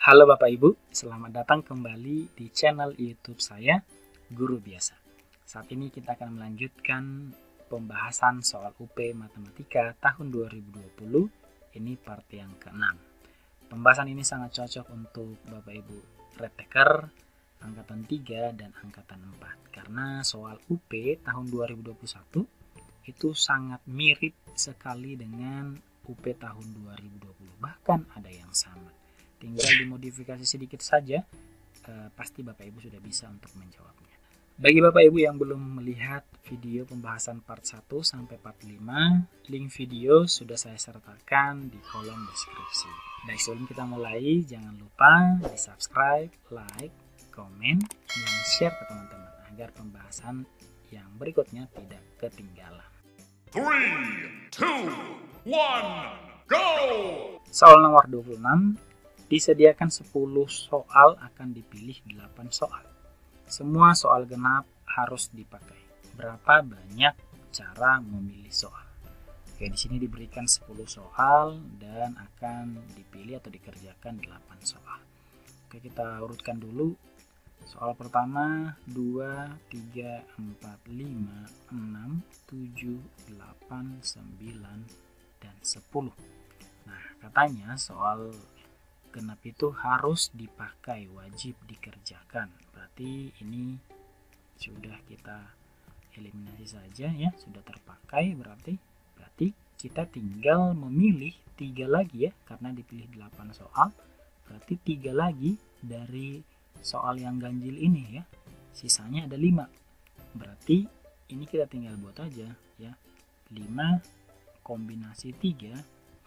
Halo Bapak Ibu, selamat datang kembali di channel YouTube saya, Guru Biasa. Saat ini kita akan melanjutkan pembahasan soal UP Matematika tahun 2020, ini part yang ke-6. Pembahasan ini sangat cocok untuk Bapak Ibu Repteker, Angkatan 3 dan Angkatan 4. Karena soal UP tahun 2021 itu sangat mirip sekali dengan UP tahun 2020, bahkan ada yang sama. Tinggal dimodifikasi sedikit saja, pasti Bapak Ibu sudah bisa untuk menjawabnya. Bagi Bapak Ibu yang belum melihat video pembahasan part 1 sampai part 5, link video sudah saya sertakan di kolom deskripsi. Baik, sebelum kita mulai, jangan lupa di subscribe, like, komen, dan share ke teman-teman agar pembahasan yang berikutnya tidak ketinggalan. 3, 2, 1, go! Soal nomor 26. Disediakan 10 soal, akan dipilih 8 soal. Semua soal genap harus dipakai. Berapa banyak cara memilih soal? Oke, di sini diberikan 10 soal dan akan dipilih atau dikerjakan 8 soal. Oke, kita urutkan dulu. Soal pertama 2, 3, 4, 5, 6, 7, 8, 9, dan 10. Nah, katanya soal genap itu harus dipakai, wajib dikerjakan. Berarti ini sudah kita eliminasi saja ya, sudah terpakai berarti kita tinggal memilih 3 lagi ya, karena dipilih 8 soal, berarti 3 lagi dari soal yang ganjil ini ya. Sisanya ada 5. Berarti ini kita tinggal buat aja ya. 5 kombinasi 3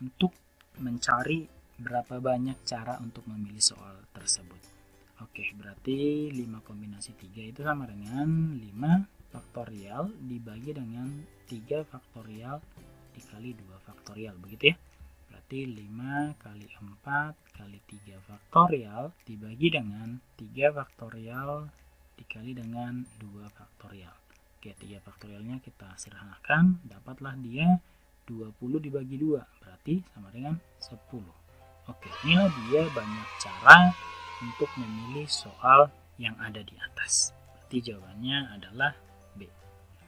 untuk mencari berapa banyak cara untuk memilih soal tersebut. Oke, berarti 5 kombinasi 3 itu sama dengan 5 faktorial dibagi dengan 3 faktorial dikali 2 faktorial, begitu ya. Berarti 5 kali 4 kali 3 faktorial dibagi dengan 3 faktorial dikali dengan 2 faktorial. Oke, 3 faktorialnya kita sederhanakan, dapatlah dia 20 dibagi 2, berarti sama dengan 10. Oke, inilah dia banyak cara untuk memilih soal yang ada di atas. Berarti jawabannya adalah B.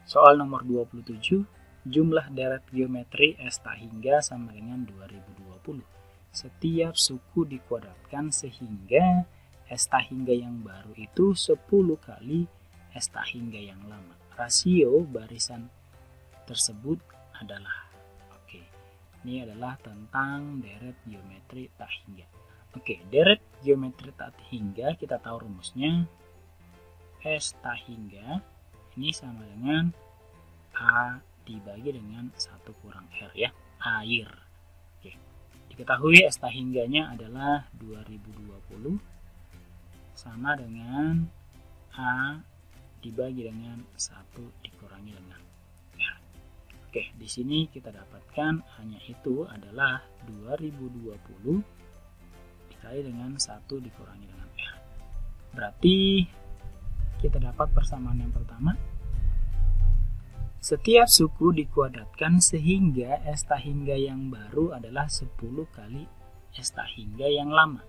Soal nomor 27, jumlah deret geometri S tak hingga sama dengan 2020. Setiap suku dikuadratkan sehingga S tak hingga yang baru itu 10 kali S tak hingga yang lama. Rasio barisan tersebut adalah, ini adalah tentang deret geometri tak hingga. Oke, deret geometri tak hingga kita tahu rumusnya. S tak hingga ini sama dengan A dibagi dengan 1 kurang R ya, air. Oke, diketahui S tak hingganya adalah 2020 sama dengan A dibagi dengan 1 dikurangi dengan R. Oke, di sini kita dapatkan hanya itu adalah 2020 dikali dengan 1 dikurangi dengan R. Berarti kita dapat persamaan yang pertama. Setiap suku dikuadratkan sehingga S tak hingga yang baru adalah 10 kali S tak hingga yang lama.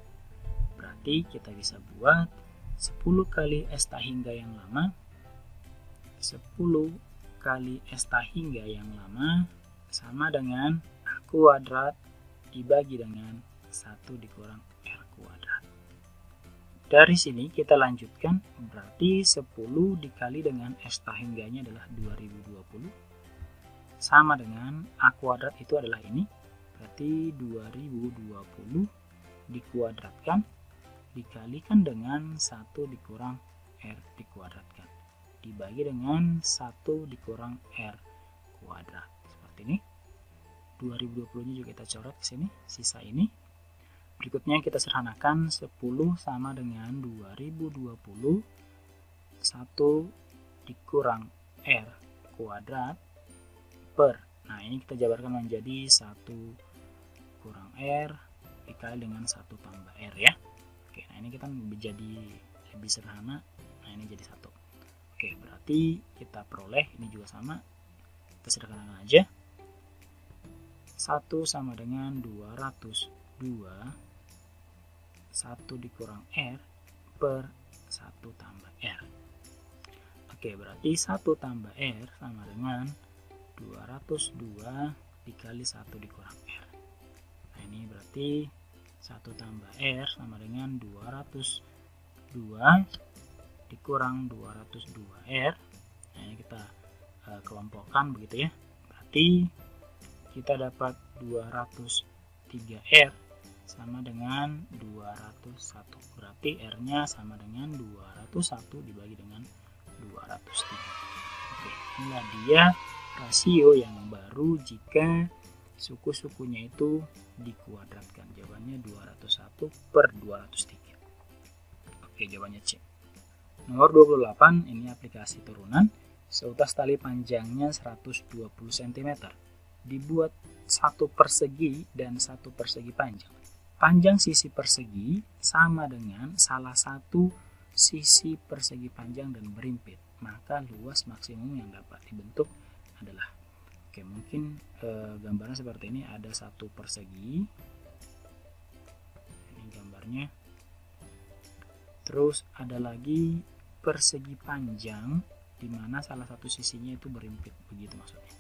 Berarti kita bisa buat 10 kali S tak hingga yang lama, 10 kali S tak hingga yang lama sama dengan A kuadrat dibagi dengan 1 dikurang R kuadrat. Dari sini kita lanjutkan, berarti 10 dikali dengan S tak hingganya adalah 2020 sama dengan A kuadrat itu adalah ini, berarti 2020 dikuadratkan dikalikan dengan 1 dikurang R dikuadratkan dibagi dengan 1 dikurang R kuadrat. Seperti ini. 2020-nya juga kita coret ke sini, sisa ini. Berikutnya kita sederhanakan, 10 sama dengan 2020 1 dikurang R kuadrat per. Nah, ini kita jabarkan menjadi 1 kurang R dikali dengan 1 tambah R ya. Oke, nah ini kita menjadi lebih sederhana. Nah, ini jadi 1. Oke, berarti kita peroleh ini juga sama. Kita sederhanakan aja. 1 sama dengan 202 1 dikurang R per 1 tambah R. Oke, berarti 1 tambah R sama dengan 202 dikali 1 dikurang R. Nah, ini berarti 1 tambah R sama dengan 202 dikurang 202R. Nah, ini kita kelompokkan begitu ya. Berarti kita dapat 203R sama dengan 201. Berarti R-nya sama dengan 201 dibagi dengan 203. Oke, inilah dia rasio yang baru jika suku-sukunya itu dikuadratkan. Jawabannya 201 per 203. Oke, jawabannya C. Nomor 28, ini aplikasi turunan. Seutas tali panjangnya 120 cm. Dibuat satu persegi dan satu persegi panjang. Panjang sisi persegi sama dengan salah satu sisi persegi panjang dan berimpit. Maka luas maksimum yang dapat dibentuk adalah, oke, mungkin gambarnya seperti ini. Ada satu persegi, ini gambarnya. Terus ada lagi persegi panjang di mana salah satu sisinya itu berimpit, begitu maksudnya.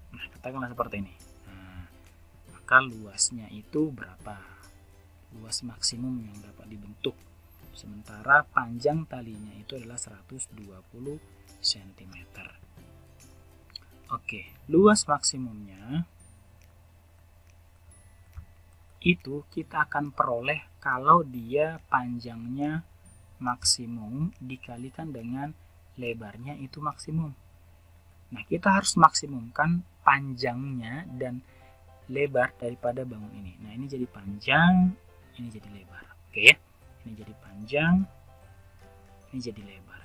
Nah, katakanlah seperti ini. Nah, maka luasnya itu berapa? Luas maksimum yang dapat dibentuk. Sementara panjang talinya itu adalah 120 cm. Oke, luas maksimumnya itu kita akan peroleh kalau dia panjangnya maksimum dikalikan dengan lebarnya itu maksimum. Nah, kita harus maksimumkan panjangnya dan lebar daripada bangun ini. Nah, ini jadi panjang, ini jadi lebar. Oke ya. Ini jadi panjang, ini jadi lebar.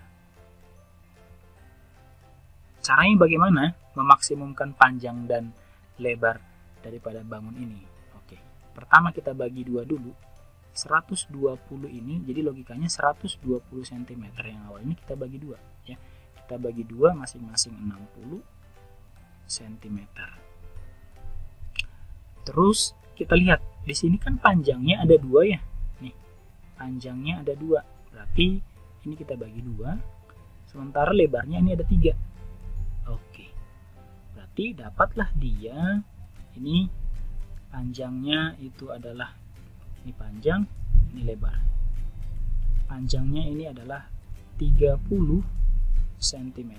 Caranya bagaimana memaksimumkan panjang dan lebar daripada bangun ini? Oke. Pertama kita bagi 2 dulu. 120 ini, jadi logikanya 120 cm yang awal ini kita bagi 2 ya. Kita bagi 2 masing-masing 60 cm. Terus kita lihat di sini kan panjangnya ada 2 ya. Nih, panjangnya ada 2. Berarti ini kita bagi 2. Sementara lebarnya ini ada 3. Oke. Berarti dapatlah dia ini panjangnya itu adalah, ini panjang, ini lebar. Panjangnya ini adalah 30 cm,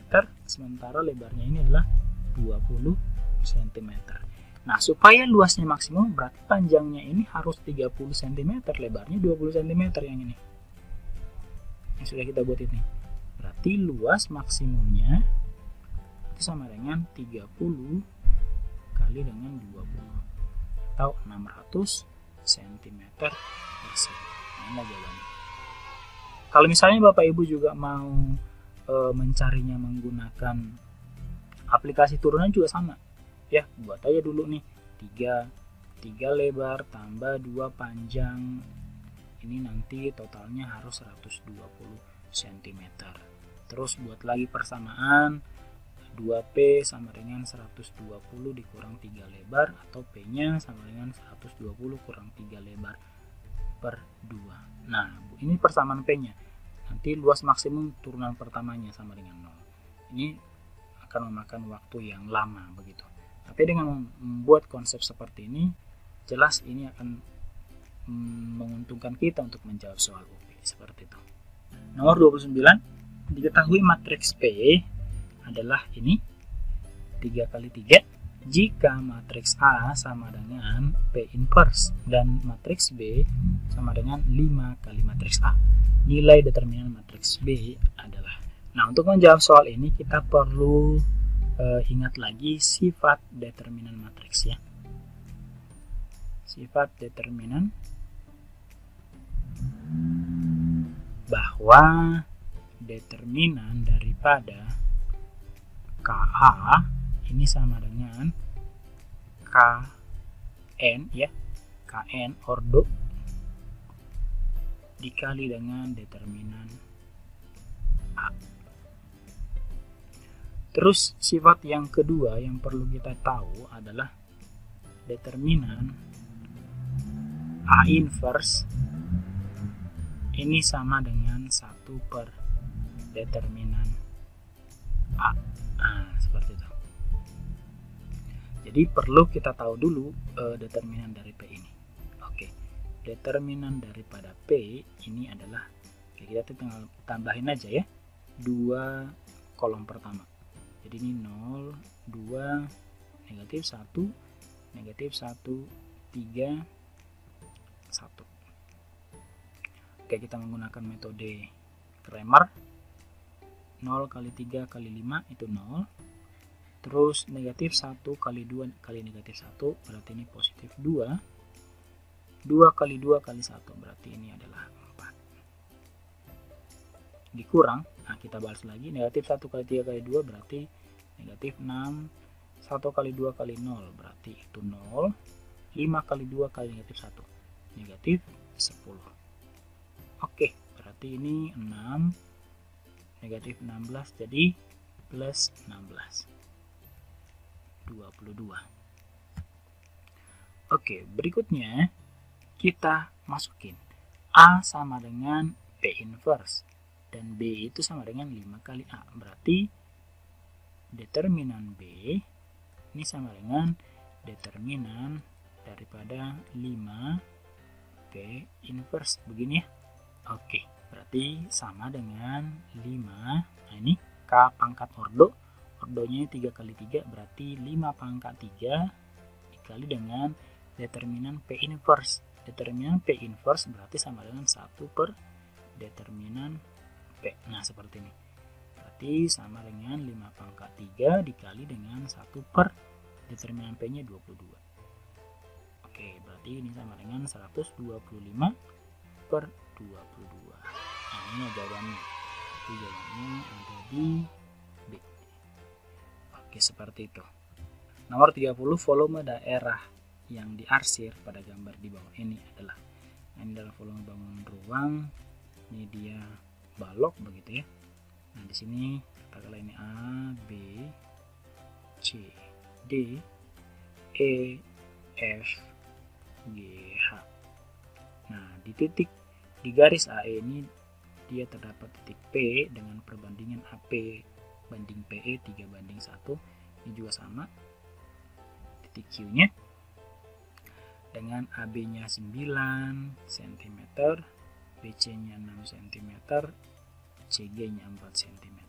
sementara lebarnya ini adalah 20 cm. Nah, supaya luasnya maksimum berarti panjangnya ini harus 30 cm, lebarnya 20 cm yang ini. Yang sudah kita buat ini. Berarti luas maksimumnya itu sama dengan 30 kali dengan 20 atau 600 cm persegi. Nah, jawabannya. Kalau misalnya Bapak Ibu juga mau mencarinya menggunakan aplikasi turunan juga sama. Ya, buat aja dulu nih 3 lebar tambah 2 panjang. Ini nanti totalnya harus 120 cm. Terus buat lagi persamaan 2P sama dengan 120 dikurang 3 lebar, atau P-nya sama dengan 120 kurang 3 lebar per 2. Nah, ini persamaan P-nya. Nanti luas maksimum turunan pertamanya sama dengan 0. Ini akan memakan waktu yang lama begitu. Tapi dengan membuat konsep seperti ini, jelas ini akan menguntungkan kita untuk menjawab soal UP seperti itu. Nomor 29, diketahui matriks P adalah ini 3 kali 3 jika matriks A sama dengan P inverse dan matriks B sama dengan 5 kali matriks A. Nilai determinan matriks B adalah. Nah, untuk menjawab soal ini kita perlu ingat lagi sifat determinan matriks ya. Sifat determinan bahwa determinan daripada KA ini sama dengan KN ya, KN ordo dikali dengan determinan A. Terus sifat yang kedua yang perlu kita tahu adalah determinan A inverse ini sama dengan 1 per determinan A. Nah, seperti itu. Jadi perlu kita tahu dulu determinan dari P ini. Oke, determinan daripada P ini adalah, kita tinggal tambahin aja ya, 2 kolom pertama. Jadi ini 0, 2, negatif 1, negatif 1, 3, 1. Oke, kita menggunakan metode Cramer. 0 kali 3 kali 5 itu 0. Terus negatif 1 kali 2 kali negatif 1 berarti ini positif 2. 2 kali 2 kali 1 berarti ini adalah 4. Dikurang, nah kita balas lagi, negatif 1 kali 3 kali 2 berarti negatif 6. 1 kali 2 kali 0 berarti itu 0. 5 kali 2 kali negatif 1 negatif 10. Oke, berarti ini 6, negatif 16 jadi plus 16, 22. Oke, berikutnya kita masukin A sama dengan P inverse dan B itu sama dengan 5 kali A. Berarti determinan B ini sama dengan determinan daripada 5 P inverse, begini ya. Oke, berarti sama dengan 5. Nah ini K pangkat ordo, ordonya 3 kali 3 berarti 5 pangkat 3 dikali dengan determinan P inverse. Determinan P inverse berarti sama dengan 1 per determinan P. Nah seperti ini. Berarti sama dengan 5 pangkat 3 dikali dengan 1 per determinan P nya 22. Oke, berarti ini sama dengan 125 per 22. Nah ini jawabannya. Jadi jawabannya ada di B. Oke, seperti itu. Nomor 30, volume daerah yang diarsir pada gambar di bawah ini adalah, ini adalah volume bangunan ruang. Ini dia balok begitu ya. Nah di sini katakanlah ini A, B, C, D, E, F, G, H. Nah di titik di garis AE ini dia terdapat titik P dengan perbandingan AP banding PE 3:1. Ini juga sama. Titik Q nya dengan AB nya 9 cm, BC nya 6 cm, CG nya 4 cm.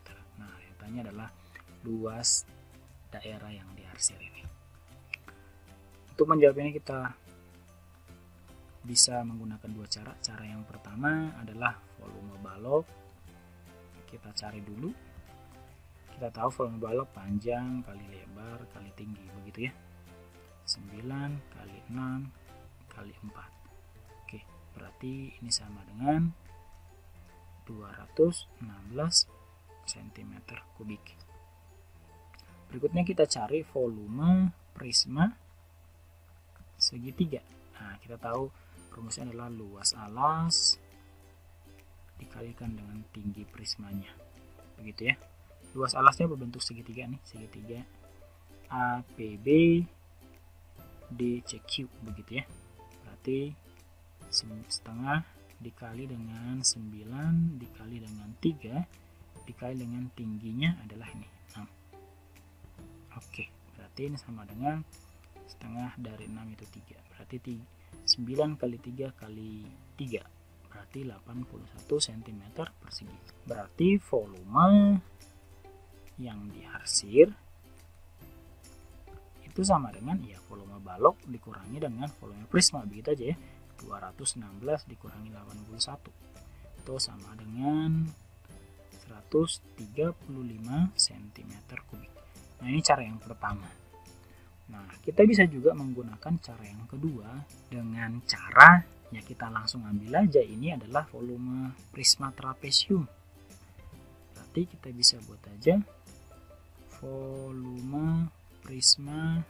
Nah yang tanya adalah luas daerah yang diarsir ini. Untuk menjawab ini kita bisa menggunakan dua cara. Cara yang pertama adalah volume balok. Kita cari dulu. Kita tahu volume balok panjang kali lebar kali tinggi begitu ya. 9 kali 6 kali 4. Oke, berarti ini sama dengan 216 cm kubik. Berikutnya kita cari volume prisma segitiga. Nah, kita tahu rumusnya adalah luas alas dikalikan dengan tinggi prismanya. Begitu ya. Luas alasnya berbentuk segitiga nih, segitiga APB DCQ begitu ya. Berarti setengah dikali dengan 9 dikali dengan 3 dikali dengan tingginya adalah ini 6. Oke, berarti ini sama dengan setengah dari 6 itu 3. Berarti 9 kali 3 kali 3 berarti 81 cm persegi. Berarti volume yang diarsir itu sama dengan ya volume balok dikurangi dengan volume prisma, begitu aja ya. 216 dikurangi 81 itu sama dengan 135 cm kubik. Nah ini cara yang pertama. Nah kita bisa juga menggunakan cara yang kedua dengan cara ya kita langsung ambil aja ini adalah volume prisma trapesium. Berarti kita bisa buat aja volume prisma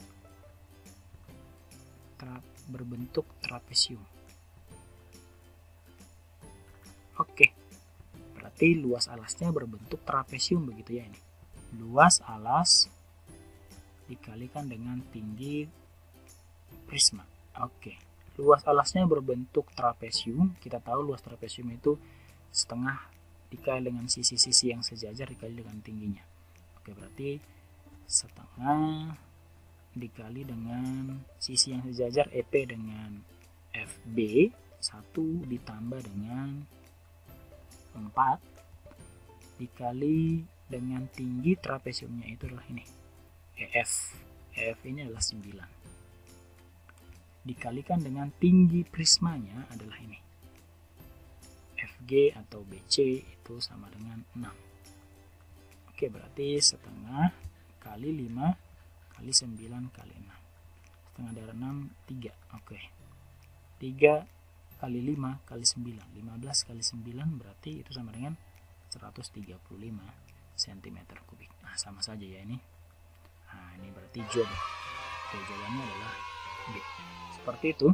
berbentuk trapesium. Oke, berarti luas alasnya berbentuk trapesium begitu ya ini. Luas alas dikalikan dengan tinggi prisma. Oke, Luas alasnya berbentuk trapesium. Kita tahu luas trapesium itu setengah dikali dengan sisi-sisi yang sejajar dikali dengan tingginya. Oke, berarti setengah dikali dengan sisi yang sejajar EP dengan FB 1 ditambah dengan 4 dikali dengan tinggi trapesiumnya itu adalah ini EF. EF ini adalah 9 dikalikan dengan tinggi prismanya adalah ini FG atau BC itu sama dengan 6. Oke, berarti setengah kali 5 kali 9 kali 6. Setengah dari 6 3. Oke. 3 kali 5 kali 9. 15 kali 9 berarti itu sama dengan 135 cm kubik. Nah, sama saja ya ini. Nah, ini berarti jodoh. Oke, jawabannya adalah B. Seperti itu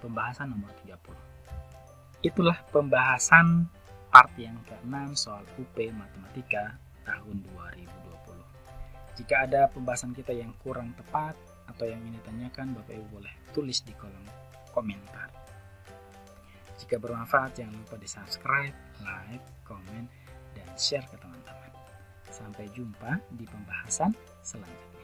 pembahasan nomor 30. Itulah pembahasan part yang ke-6 soal UP Matematika tahun 2020. Jika ada pembahasan kita yang kurang tepat atau yang ingin ditanyakan, Bapak Ibu boleh tulis di kolom komentar. Jika bermanfaat, jangan lupa di subscribe, like, komen, dan share ke teman-teman. Sampai jumpa di pembahasan selanjutnya.